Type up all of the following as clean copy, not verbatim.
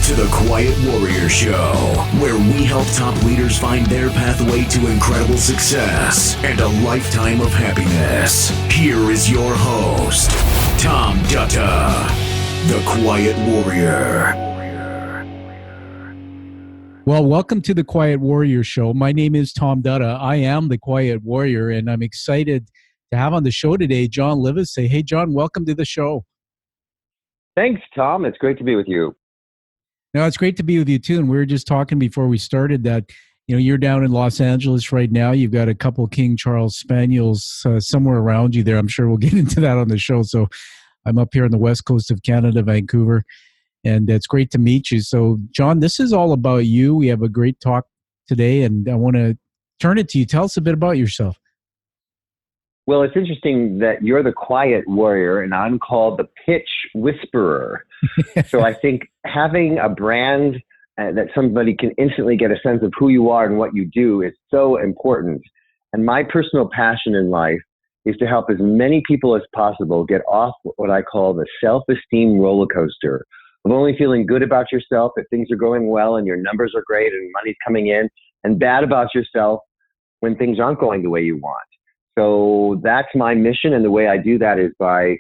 to the Quiet Warrior Show, where we help top leaders find their pathway to incredible success and a lifetime of happiness. Here is your host, Tom Dutta, the Quiet Warrior. Well, welcome to the Quiet Warrior Show. My name is Tom Dutta. I am the Quiet Warrior, and I'm excited to have on the show today John Livesay. Hey, John, welcome to the show. Thanks, Tom. It's great to be with you. No, it's great to be with you too. And we were just talking before we started that, you're down in Los Angeles right now. You've got a couple King Charles Spaniels somewhere around you there. I'm sure we'll get into that on the show. So I'm up here on the west coast of Canada, Vancouver, and it's great to meet you. So, John, this is all about you. We have a great talk today, and I want to turn it to you. Tell us a bit about yourself. Well, it's interesting that you're the Quiet Warrior and I'm called the Pitch Whisperer. So I think having a brand that somebody can instantly get a sense of who you are and what you do is so important. And my personal passion in life is to help as many people as possible get off what I call the self-esteem roller coaster of only feeling good about yourself if things are going well and your numbers are great and money's coming in, and bad about yourself when things aren't going the way you want. So that's my mission, and the way I do that is by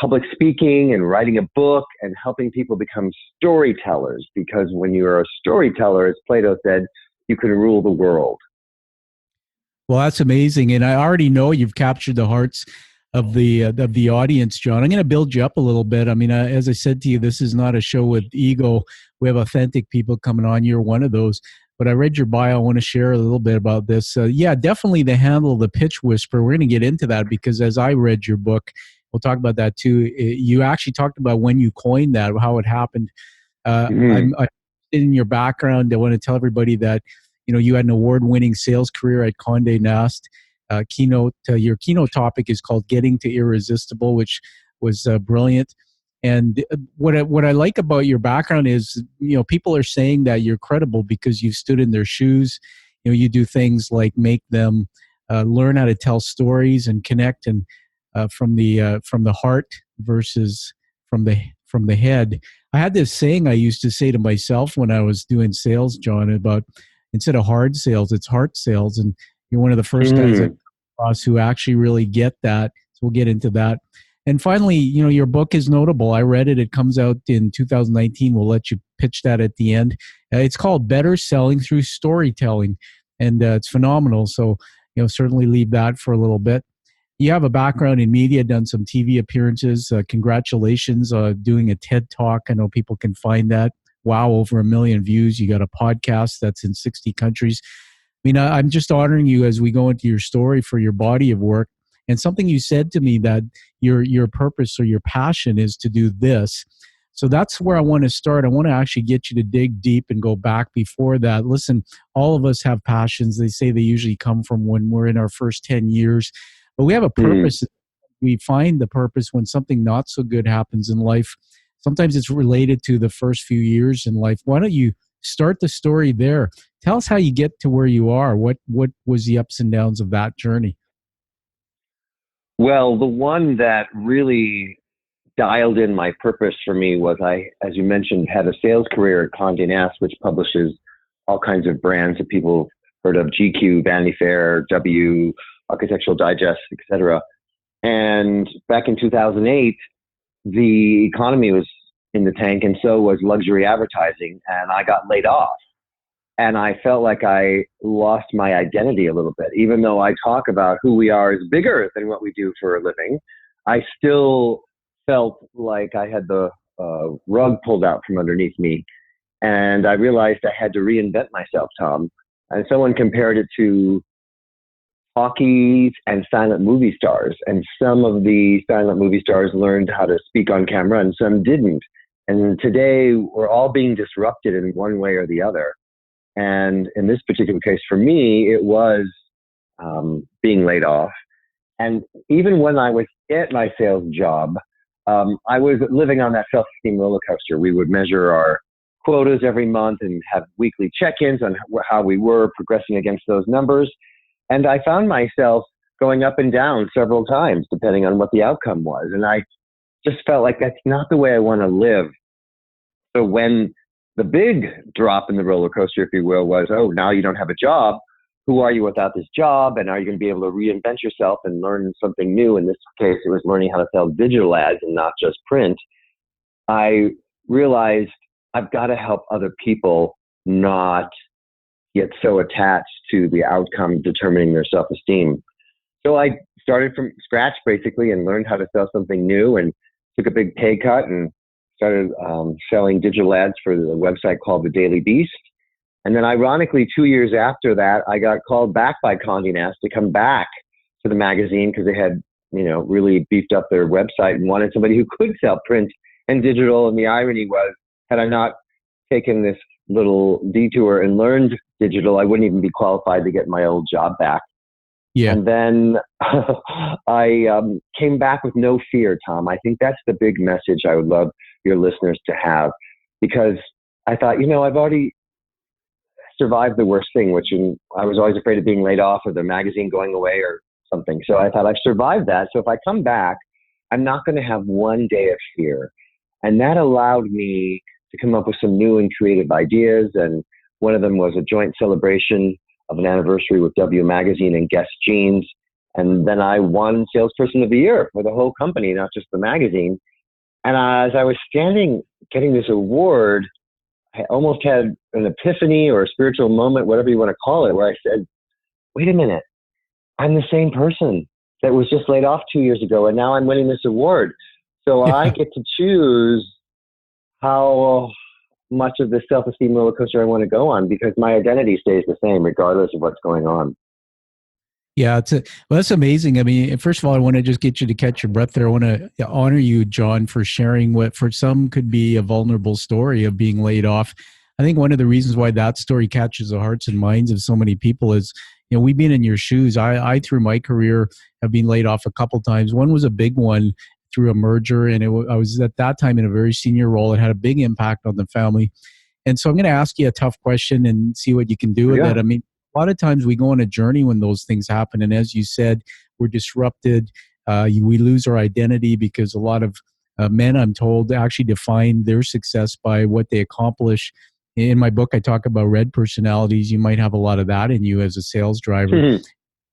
public speaking and writing a book and helping people become storytellers, because when you're a storyteller, as Plato said, you can rule the world. Well, that's amazing, and I already know you've captured the hearts of the audience, John. I'm going to build you up a little bit. I mean, as I said to you, this is not a show with ego. We have authentic people coming on. You're one of those. But I read your bio. I want to share a little bit about this. Yeah, definitely the handle, the Pitch Whisperer. We're going to get into that because as I read your book, we'll talk about that too. You actually talked about when you coined that, how it happened. I'm in your background. I want to tell everybody that you had an award-winning sales career at Conde Nast. Your keynote topic is called "Getting to Irresistible," which was brilliant. And what I like about your background is, people are saying that you're credible because you've stood in their shoes. You do things like make them learn how to tell stories and connect, and from the heart versus from the head. I had this saying I used to say to myself when I was doing sales, John, about instead of hard sales, it's heart sales, and you're one of the first guys across who actually really get that. So we'll get into that. And finally, your book is notable. I read it. It comes out in 2019. We'll let you pitch that at the end. It's called Better Selling Through Storytelling, and it's phenomenal. So, certainly leave that for a little bit. You have a background in media, done some TV appearances. Congratulations doing a TED Talk. I know people can find that. Wow, over 1 million views. You got a podcast that's in 60 countries. I mean, I'm just honoring you as we go into your story for your body of work. And something you said to me that your purpose or your passion is to do this. So that's where I want to start. I want to actually get you to dig deep and go back before that. Listen, all of us have passions. They say they usually come from when we're in our first 10 years. But we have a purpose. We find the purpose when something not so good happens in life. Sometimes it's related to the first few years in life. Why don't you start the story there? Tell us how you get to where you are. What was the ups and downs of that journey? Well, the one that really dialed in my purpose for me was I, as you mentioned, had a sales career at Conde Nast, which publishes all kinds of brands that people heard of: GQ, Vanity Fair, W, Architectural Digest, etc. And back in 2008, the economy was in the tank, and so was luxury advertising, and I got laid off. And I felt like I lost my identity a little bit. Even though I talk about who we are is bigger than what we do for a living, I still felt like I had the rug pulled out from underneath me. And I realized I had to reinvent myself, Tom. And someone compared it to talkies and silent movie stars. And some of the silent movie stars learned how to speak on camera and some didn't. And today we're all being disrupted in one way or the other. And in this particular case, for me, it was being laid off. And even when I was at my sales job, I was living on that self-esteem roller coaster. We would measure our quotas every month and have weekly check-ins on how we were progressing against those numbers. And I found myself going up and down several times, depending on what the outcome was. And I just felt like that's not the way I want to live. So when the big drop in the roller coaster, if you will, was, oh, now you don't have a job. Who are you without this job? And are you going to be able to reinvent yourself and learn something new? In this case, it was learning how to sell digital ads and not just print. I realized I've got to help other people not get so attached to the outcome determining their self-esteem. So I started from scratch basically and learned how to sell something new and took a big pay cut and started selling digital ads for the website called The Daily Beast. And then ironically, 2 years after that, I got called back by Conde Nast to come back to the magazine because they had, really beefed up their website and wanted somebody who could sell print and digital. And the irony was, had I not taken this little detour and learned digital, I wouldn't even be qualified to get my old job back. Yeah. And then I came back with no fear, Tom. I think that's the big message I would love your listeners to have, because I thought, I've already survived the worst thing, which I was always afraid of being laid off or the magazine going away or something. So I thought I've survived that. So if I come back, I'm not going to have one day of fear. And that allowed me to come up with some new and creative ideas. And one of them was a joint celebration of an anniversary with W Magazine and Guess Jeans. And then I won Salesperson of the Year for the whole company, not just the magazine. And as I was standing getting this award, I almost had an epiphany or a spiritual moment, whatever you want to call it, where I said, wait a minute, I'm the same person that was just laid off 2 years ago, and now I'm winning this award. So I get to choose how much of the self-esteem roller coaster I want to go on, because my identity stays the same regardless of what's going on. Yeah, well, that's amazing. I mean, first of all, I want to just get you to catch your breath there. I want to honor you, John, for sharing what for some could be a vulnerable story of being laid off. I think one of the reasons why that story catches the hearts and minds of so many people is, we've been in your shoes. I through my career, have been laid off a couple times. One was a big one through a merger, and I was at that time in a very senior role. It had a big impact on the family. And so I'm going to ask you a tough question and see what you can do with it. I mean, a lot of times we go on a journey when those things happen. And as you said, we're disrupted. We lose our identity because a lot of men, I'm told, actually define their success by what they accomplish. In my book, I talk about red personalities. You might have a lot of that in you as a sales driver.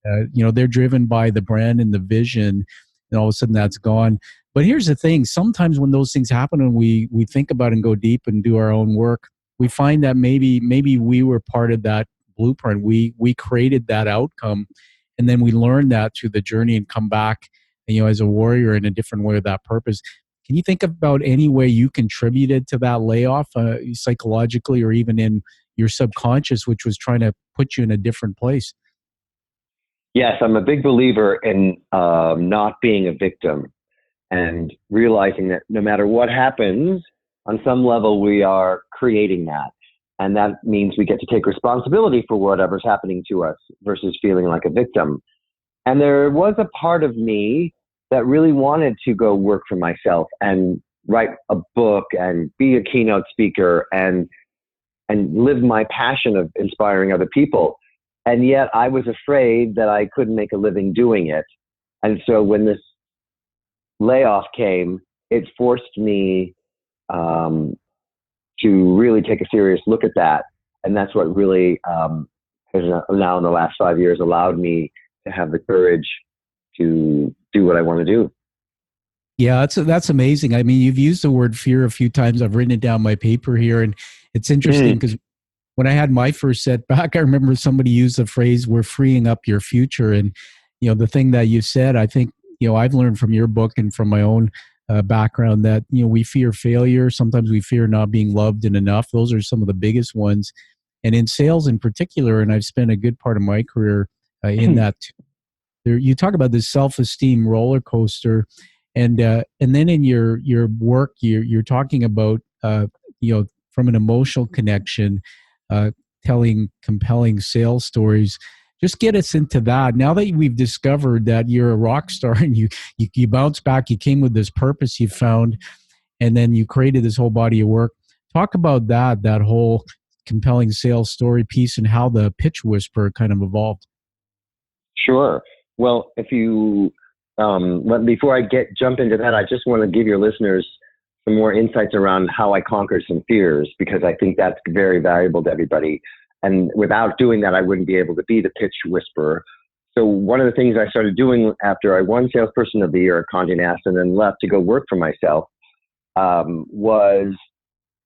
They're driven by the brand and the vision, and all of a sudden that's gone. But here's the thing. Sometimes when those things happen and we think about and go deep and do our own work, we find that maybe we were part of that blueprint. We created that outcome, and then we learned that through the journey and come back, as a warrior in a different way of that purpose. Can you think about any way you contributed to that layoff, psychologically or even in your subconscious, which was trying to put you in a different place? Yes, I'm a big believer in not being a victim and realizing that no matter what happens, on some level, we are creating that. And that means we get to take responsibility for whatever's happening to us versus feeling like a victim. And there was a part of me that really wanted to go work for myself and write a book and be a keynote speaker and live my passion of inspiring other people. And yet I was afraid that I couldn't make a living doing it. And so when this layoff came, it forced me to really take a serious look at that. And that's what really has now in the last 5 years allowed me to have the courage to do what I want to do. Yeah, that's amazing. I mean, you've used the word fear a few times. I've written it down my paper here, and it's interesting because when I had my first setback, I remember somebody used the phrase, "We're freeing up your future." And, the thing that you said, I think, I've learned from your book and from my own background that, we fear failure. Sometimes we fear not being loved and enough. Those are some of the biggest ones. And in sales in particular, and I've spent a good part of my career in that too. You talk about this self-esteem roller coaster. And then in your work, you're talking about, from an emotional connection, telling compelling sales stories. Just get us into that. Now that we've discovered that you're a rock star and you bounced back, you came with this purpose you found, and then you created this whole body of work. Talk about that whole compelling sales story piece and how the pitch whisperer kind of evolved. Sure. Well, if you before I jump into that, I just want to give your listeners some more insights around how I conquered some fears, because I think that's very valuable to everybody. And without doing that, I wouldn't be able to be the pitch whisperer. So one of the things I started doing after I won Salesperson of the Year at Conde Nast and then left to go work for myself was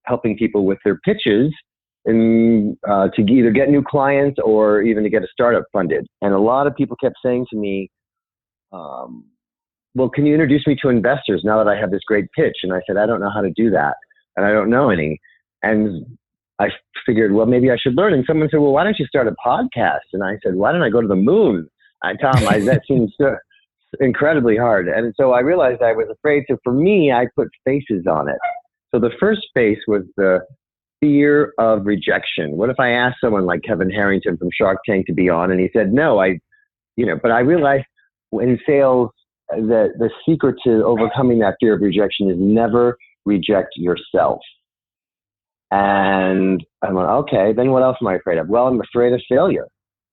helping people with their pitches and to either get new clients or even to get a startup funded. And a lot of people kept saying to me, well, can you introduce me to investors now that I have this great pitch? And I said, I don't know how to do that. And I don't know any. And I figured, well, maybe I should learn. And someone said, well, why don't you start a podcast? And I said, why don't I go to the moon? Tom, that seems so incredibly hard. And so I realized I was afraid. So for me, I put faces on it. So the first face was the fear of rejection. What if I asked someone like Kevin Harrington from Shark Tank to be on and he said, no, but I realized in sales that the secret to overcoming that fear of rejection is never reject yourself. And I'm like, okay, then what else am I afraid of? Well, I'm afraid of failure.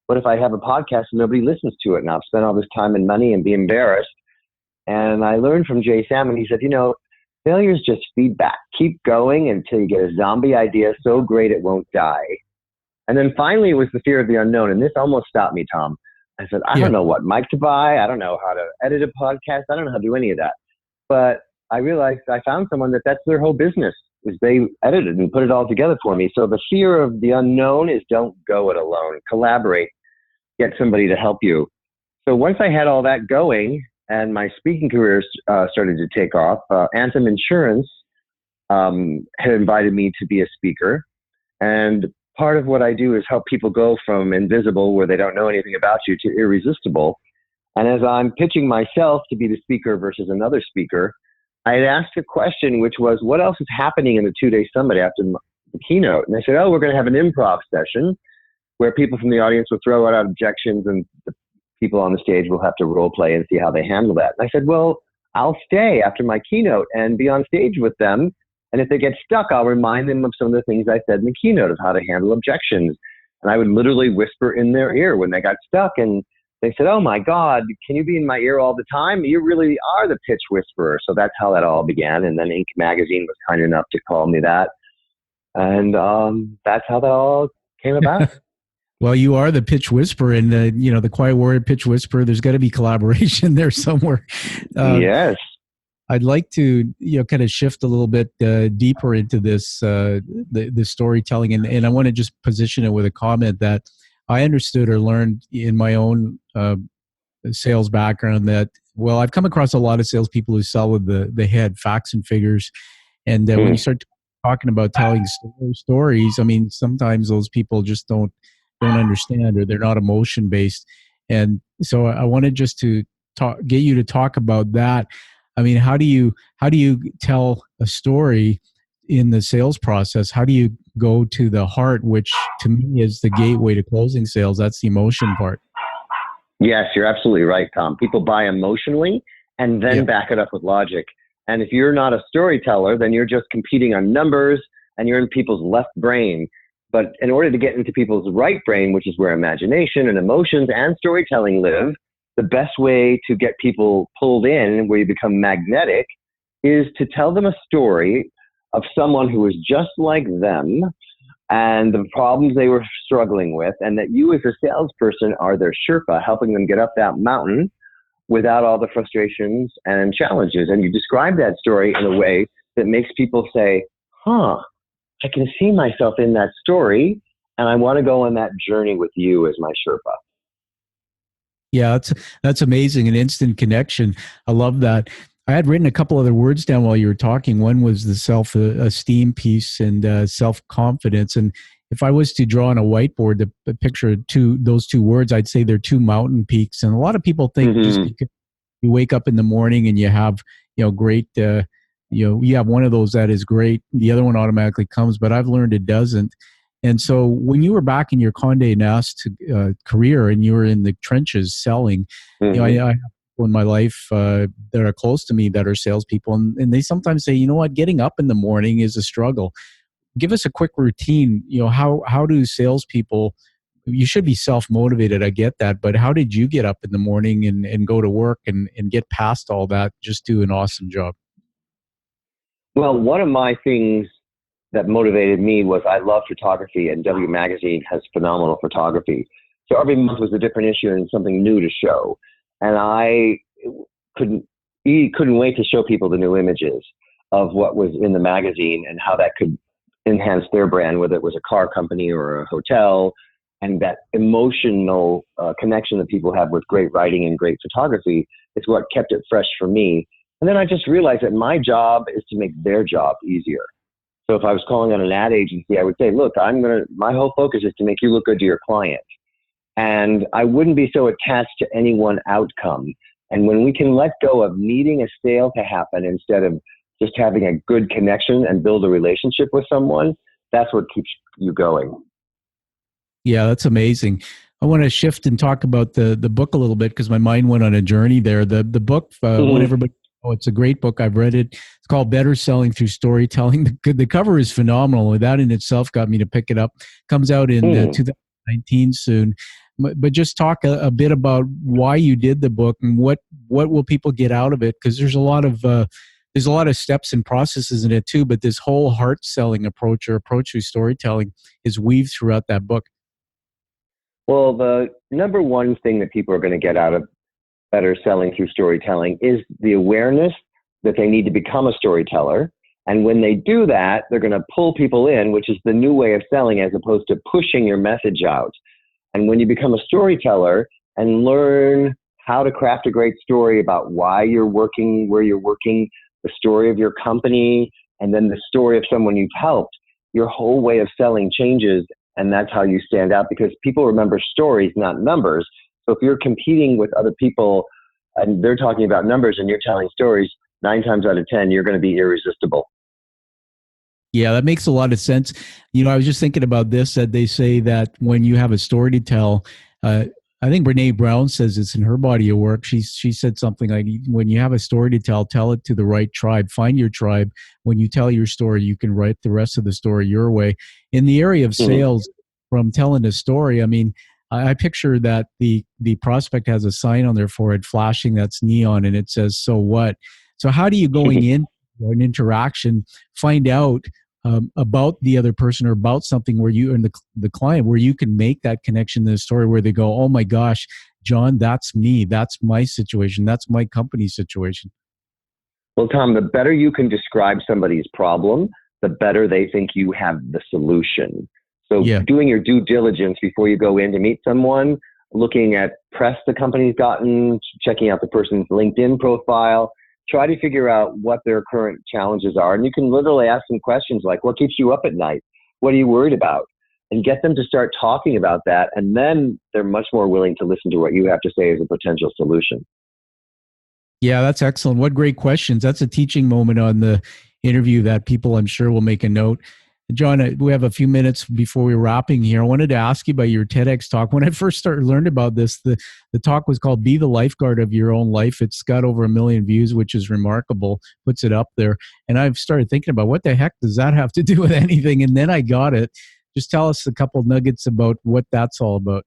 What if I have a podcast and nobody listens to it and I've spent all this time and money and be embarrassed? And I learned from Jay Salmon, he said, failure is just feedback. Keep going until you get a zombie idea so great it won't die. And then finally, it was the fear of the unknown. And this almost stopped me, Tom. I said, I don't know what mic to buy. I don't know how to edit a podcast. I don't know how to do any of that. But I realized I found someone that's their whole business, is they edited and put it all together for me. So the fear of the unknown is don't go it alone. Collaborate. Get somebody to help you. So once I had all that going and my speaking career started to take off, Anthem Insurance had invited me to be a speaker. And part of what I do is help people go from invisible, where they don't know anything about you, to irresistible. And as I'm pitching myself to be the speaker versus another speaker, I had asked a question, which was, what else is happening in the 2-day summit after the keynote? And they said, we're going to have an improv session where people from the audience will throw out objections and the people on the stage will have to role play and see how they handle that. And I said, well, I'll stay after my keynote and be on stage with them. And if they get stuck, I'll remind them of some of the things I said in the keynote of how to handle objections. And I would literally whisper in their ear when they got stuck. And they said, oh my God, can you be in my ear all the time? You really are the pitch whisperer. So that's how that all began. And then Inc. magazine was kind enough to call me that. And that's how that all came about. Well, you are the pitch whisperer, and the quiet warrior pitch whisperer. There's got to be collaboration there somewhere. Yes. I'd like to kind of shift a little bit deeper into this the storytelling, and I want to just position it with a comment that I understood or learned in my own sales background that, well, I've come across a lot of salespeople who sell with the head, facts and figures, and when you start talking about telling stories, I mean, sometimes those people just don't understand, or they're not emotion based. And so I wanted just to get you to talk about that. I mean, how do you tell a story in the sales process? How do you go to the heart, which to me is the gateway to closing sales? That's the emotion part. Yes, you're absolutely right, Tom. People buy emotionally and then back it up with logic. And if you're not a storyteller, then you're just competing on numbers and you're in people's left brain. But in order to get into people's right brain, which is where imagination and emotions and storytelling live, the best way to get people pulled in, where you become magnetic, is to tell them a story of someone who is just like them and the problems they were struggling with, and that you as a salesperson are their Sherpa, helping them get up that mountain without all the frustrations and challenges. And you describe that story in a way that makes people say, I can see myself in that story, and I want to go on that journey with you as my Sherpa. Yeah, that's amazing. An instant connection. I love that. I had written a couple other words down while you were talking. One was the self-esteem piece and self-confidence. And if I was to draw on a whiteboard the picture of those two words, I'd say they're two mountain peaks. And a lot of people think just because you wake up in the morning and you have great you have one of those that is great, the other one automatically comes, but I've learned it doesn't. And so when you were back in your Conde Nast career and you were in the trenches selling, I have people in my life that are close to me that are salespeople, and they sometimes say, getting up in the morning is a struggle. Give us a quick routine. How do salespeople, you should be self-motivated, I get that, but how did you get up in the morning and go to work and get past all that, just do an awesome job? Well, one of my things that motivated me was I love photography, and W Magazine has phenomenal photography. So every month was a different issue and something new to show. And I couldn't couldn't wait to show people the new images of what was in the magazine and how that could enhance their brand, whether it was a car company or a hotel, and that emotional connection that people have with great writing and great photography is what kept it fresh for me. And then I just realized that my job is to make their job easier. So if I was calling on an ad agency, I would say, look, my whole focus is to make you look good to your client. And I wouldn't be so attached to any one outcome. And when we can let go of needing a sale to happen instead of just having a good connection and build a relationship with someone, that's what keeps you going. Yeah, that's amazing. I want to shift and talk about the book a little bit because my mind went on a journey there. The book, when everybody, it's a great book. I've read it. It's called Better Selling Through Storytelling. The cover is phenomenal. That in itself got me to pick it up. Comes out in 2019 soon. But just talk a bit about why you did the book and what will people get out of it? Because there's a lot of steps and processes in it too. But this whole heart selling approach or approach to storytelling is weaved throughout that book. Well, the number one thing that people are going to get out of Better Selling Through Storytelling is the awareness that they need to become a storyteller. And when they do that, they're going to pull people in, which is the new way of selling as opposed to pushing your message out. And when you become a storyteller and learn how to craft a great story about why you're working, where you're working, the story of your company, and then the story of someone you've helped, your whole way of selling changes. And that's how you stand out, because people remember stories, not numbers. So if you're competing with other people and they're talking about numbers and you're telling stories, 9 times out of 10, you're going to be irresistible. Yeah, that makes a lot of sense. I was just thinking about this, that they say that when you have a story to tell, I think Brene Brown says it's in her body of work. She said something like, when you have a story to tell it to the right tribe. Find your tribe. When you tell your story, you can write the rest of the story your way. In the area of sales, from telling a story, I mean, I picture that the prospect has a sign on their forehead flashing that's neon and it says, so what? So how do you going in an interaction find out about the other person or about something where you and the client, where you can make that connection in the story where they go, oh my gosh, John, that's me. That's my situation. That's my company's situation. Well, Tom, the better you can describe somebody's problem, the better they think you have the solution. So doing your due diligence before you go in to meet someone, looking at press the company's gotten, checking out the person's LinkedIn profile, try to figure out what their current challenges are. And you can literally ask them questions like, what keeps you up at night? What are you worried about? And get them to start talking about that. And then they're much more willing to listen to what you have to say as a potential solution. Yeah, that's excellent. What great questions. That's a teaching moment on the interview that people, I'm sure, will make a note. John, we have a few minutes before we're wrapping here. I wanted to ask you about your TEDx talk. When I first learned about this, the talk was called Be the Lifeguard of Your Own Life. It's got over 1 million views, which is remarkable, puts it up there. And I've started thinking about what the heck does that have to do with anything? And then I got it. Just tell us a couple nuggets about what that's all about.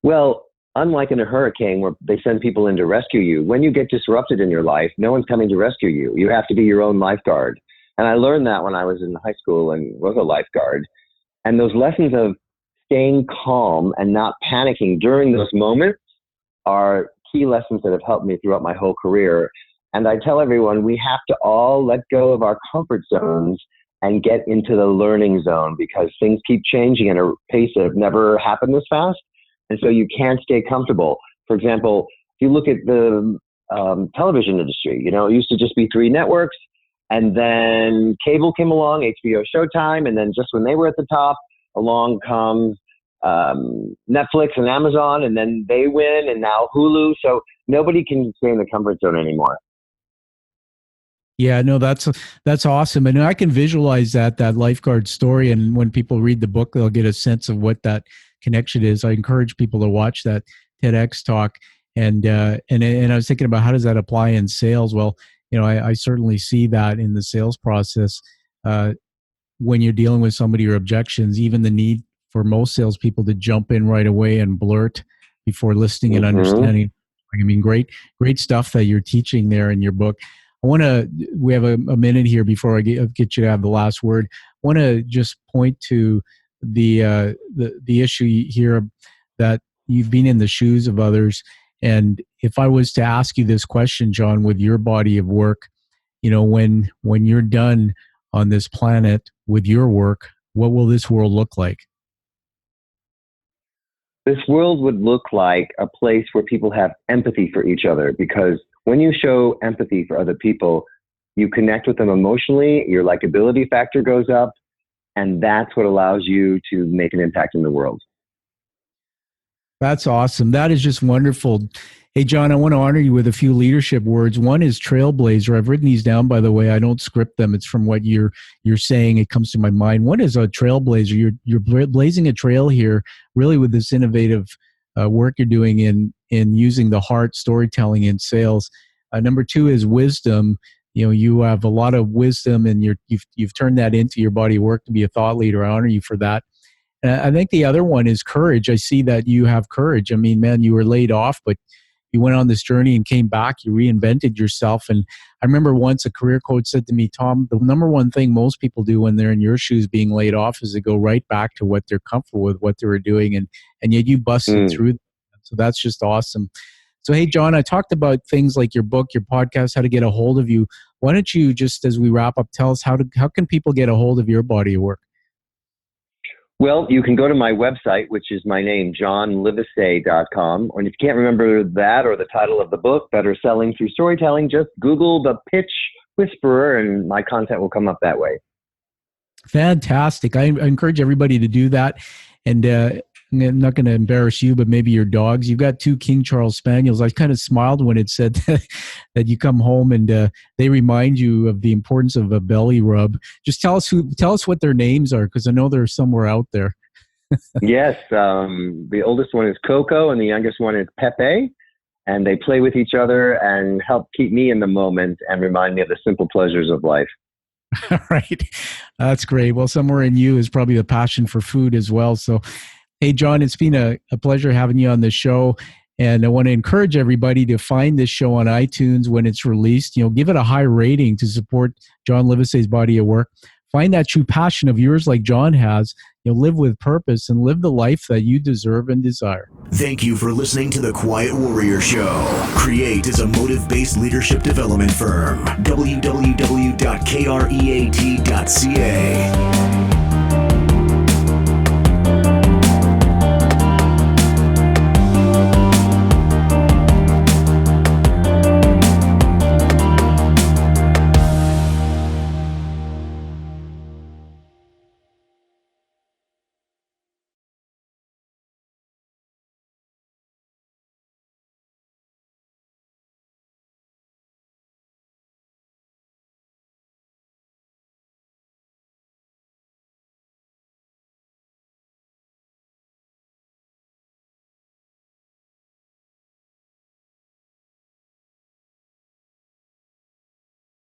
Well, unlike in a hurricane where they send people in to rescue you, when you get disrupted in your life, no one's coming to rescue you. You have to be your own lifeguard. And I learned that when I was in high school and was a lifeguard. And those lessons of staying calm and not panicking during those moments are key lessons that have helped me throughout my whole career. And I tell everyone, we have to all let go of our comfort zones and get into the learning zone, because things keep changing at a pace that have never happened this fast. And so you can't stay comfortable. For example, if you look at the television industry, it used to just be 3 networks. And then cable came along, HBO Showtime, and then just when they were at the top, along comes Netflix and Amazon, and then they win, and now Hulu. So nobody can stay in the comfort zone anymore. Yeah, no, that's awesome. And I can visualize that Lifeguard story. And when people read the book, they'll get a sense of what that connection is. I encourage people to watch that TEDx talk. And I was thinking about, how does that apply in sales? Well, I certainly see that in the sales process. When you're dealing with somebody or objections, even the need for most salespeople to jump in right away and blurt before listening and understanding. I mean, great stuff that you're teaching there in your book. we have a minute here before I get you to have the last word. I want to just point to the issue here that you've been in the shoes of others. And if I was to ask you this question, John, with your body of work, when you're done on this planet with your work, what will this world look like? This world would look like a place where people have empathy for each other, because when you show empathy for other people, you connect with them emotionally, your likability factor goes up, and that's what allows you to make an impact in the world. That's awesome. That is just wonderful. Hey, John, I want to honor you with a few leadership words. One is trailblazer. I've written these down, by the way. I don't script them. It's from what you're saying. It comes to my mind. One is a trailblazer. You're blazing a trail here, really, with this innovative work you're doing in using the heart, storytelling, in sales. Number two is wisdom. You have a lot of wisdom, and you've turned that into your body of work to be a thought leader. I honor you for that. And I think the other one is courage. I see that you have courage. I mean, man, you were laid off, but you went on this journey and came back. You reinvented yourself. And I remember once a career coach said to me, Tom, the number one thing most people do when they're in your shoes being laid off is to go right back to what they're comfortable with, what they were doing. And yet you busted through. So that's just awesome. So, hey, John, I talked about things like your book, your podcast, how to get a hold of you. Why don't you, just as we wrap up, tell us how can people get a hold of your body of work? Well, you can go to my website, which is my name, johnlivesay.com. And if you can't remember that or the title of the book, Better Selling Through Storytelling, just Google the Pitch Whisperer and my content will come up that way. Fantastic. I encourage everybody to do that. And I'm not going to embarrass you, but maybe your dogs. You've got 2 King Charles Spaniels. I kind of smiled when it said that you come home and they remind you of the importance of a belly rub. Just tell us what their names are, because I know they're somewhere out there. Yes. The oldest one is Coco and the youngest one is Pepe. And they play with each other and help keep me in the moment and remind me of the simple pleasures of life. All right. That's great. Well, somewhere in you is probably the passion for food as well. So, hey, John, it's been a pleasure having you on the show. And I want to encourage everybody to find this show on iTunes when it's released. Give it a high rating to support John Livesay's body of work. Find that true passion of yours like John has. Live with purpose and live the life that you deserve and desire. Thank you for listening to The Quiet Warrior Show. Create is a motive-based leadership development firm. www.kreat.ca